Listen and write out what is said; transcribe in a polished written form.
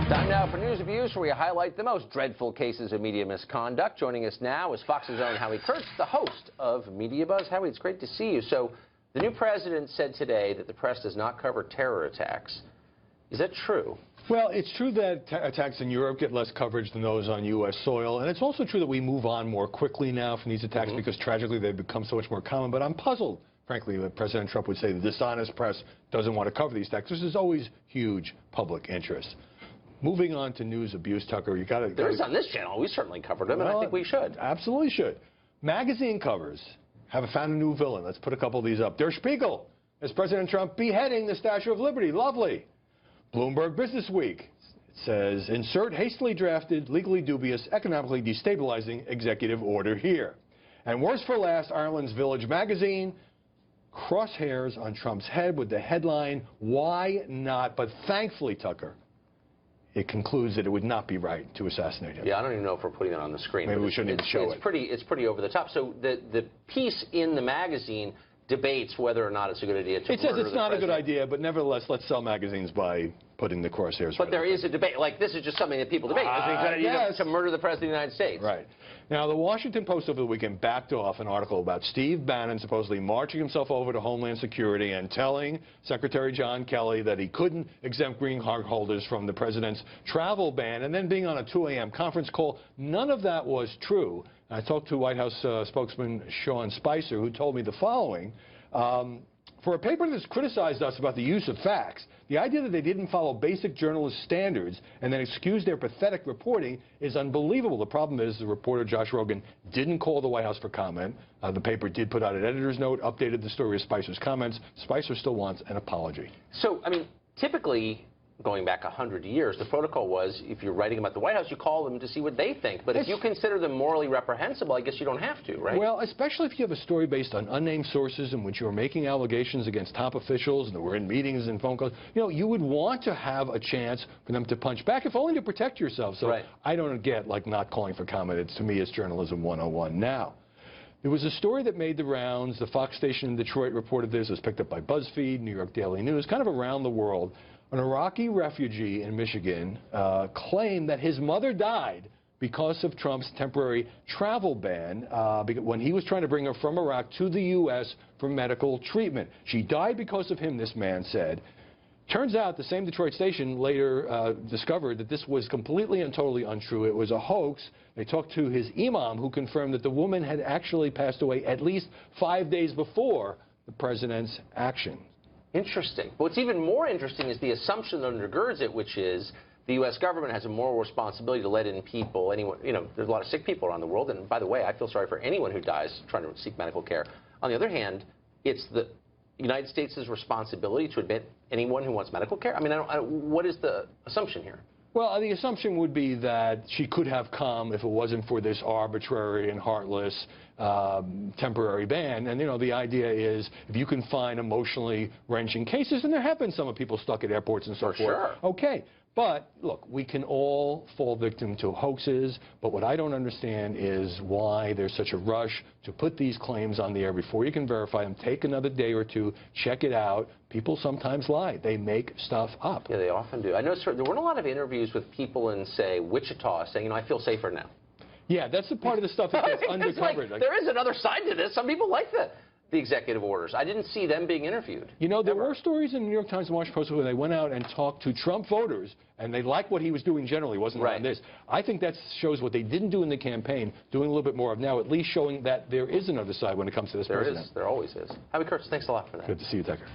Time now for News Abuse, where we highlight the most dreadful cases of media misconduct. Joining us now is Fox's own Howard Kurtz, the host of MediaBuzz. Howie, it's great to see you. So, the new president said today that the press does not cover terror attacks. Is that true? Well, it's true that attacks in Europe get less coverage than those on U.S. soil, and it's also true that we move on more quickly now from these attacks because tragically they've become so much more common. But I'm puzzled, frankly, that President Trump would say the dishonest press doesn't want to cover these attacks. This is always huge public interest. Moving on to news abuse, Tucker, you got to. There is on this channel. We certainly covered them, and I think we should. Absolutely should. Magazine covers have found a new villain. Let's put a couple of these up. Der Spiegel as President Trump beheading the Statue of Liberty. Lovely. Bloomberg Business Week. It says, insert hastily drafted, legally dubious, economically destabilizing executive order here. And worse for last, Ireland's Village magazine, crosshairs on Trump's head with the headline, why not? But thankfully, Tucker, it concludes that it would not be right to assassinate him. Yeah, I don't even know if we're putting it on the screen. Maybe we shouldn't even show it. It's pretty over the top. So the piece in the magazine debates whether or not it's a good idea to It says it's not a good idea, but nevertheless, let's sell magazines by putting the crosshairs. But there is a debate. Like, this is just something that people debate. Is it a good idea to murder the President of the United States? Right. Now, the Washington Post over the weekend backed off an article about Steve Bannon supposedly marching himself over to Homeland Security and telling Secretary John Kelly that he couldn't exempt green card holders from the president's travel ban, and then being on a 2 a.m. conference call. None of that was true. I talked to White House spokesman Sean Spicer, who told me the following. For a paper that's criticized us about the use of facts, the idea that they didn't follow basic journalist standards and then excuse their pathetic reporting is unbelievable. The problem is the reporter Josh Rogan didn't call the White House for comment. The paper did put out an editor's note, updated the story of Spicer's comments. Spicer still wants an apology. So, I mean, typically, going back 100 years, the protocol was if you're writing about the White House, you call them to see what they think. But if you consider them morally reprehensible, I guess you don't have to, right? Well, especially if you have a story based on unnamed sources in which you're making allegations against top officials and we're in meetings and phone calls. You know, you would want to have a chance for them to punch back, if only to protect yourself. So I don't get, like, not calling for comment. To me, it's journalism 101 now. There was a story that made the rounds. The Fox station in Detroit reported this. It was picked up by BuzzFeed, New York Daily News, kind of around the world. An Iraqi refugee in Michigan claimed that his mother died because of Trump's temporary travel ban when he was trying to bring her from Iraq to the U.S. for medical treatment. She died because of him, this man said. Turns out the same Detroit station later discovered that this was completely and totally untrue. It was a hoax. They talked to his imam, who confirmed that the woman had actually passed away at least 5 days before the president's action. Interesting. But what's even more interesting is the assumption that undergirds it, which is the U.S. government has a moral responsibility to let in people, anyone, you know, there's a lot of sick people around the world, and by the way, I feel sorry for anyone who dies trying to seek medical care. On the other hand, it's the United States' responsibility to admit anyone who wants medical care? I mean, what is the assumption here? Well, the assumption would be that she could have come if it wasn't for this arbitrary and heartless temporary ban. And, you know, the idea is if you can find emotionally wrenching cases, and there have been some of people stuck at airports and so forth. Sure. Okay. But, look, we can all fall victim to hoaxes, but what I don't understand is why there's such a rush to put these claims on the air before you can verify them. Take another day or two, check it out. People sometimes lie. They make stuff up. Yeah, they often do. I know there weren't a lot of interviews with people in, say, Wichita saying, you know, I feel safer now. Yeah, that's the part of the stuff that gets undercovered. Like, there is another side to this. Some people like the executive orders. I didn't see them being interviewed. You know, there were stories in the New York Times and Washington Post where they went out and talked to Trump voters, and they liked what he was doing generally. It wasn't around this. I think that shows what they didn't do in the campaign, doing a little bit more of now, at least showing that there is another side when it comes to this president. There always is. Howard Kurtz, thanks a lot for that. Good to see you, Tucker.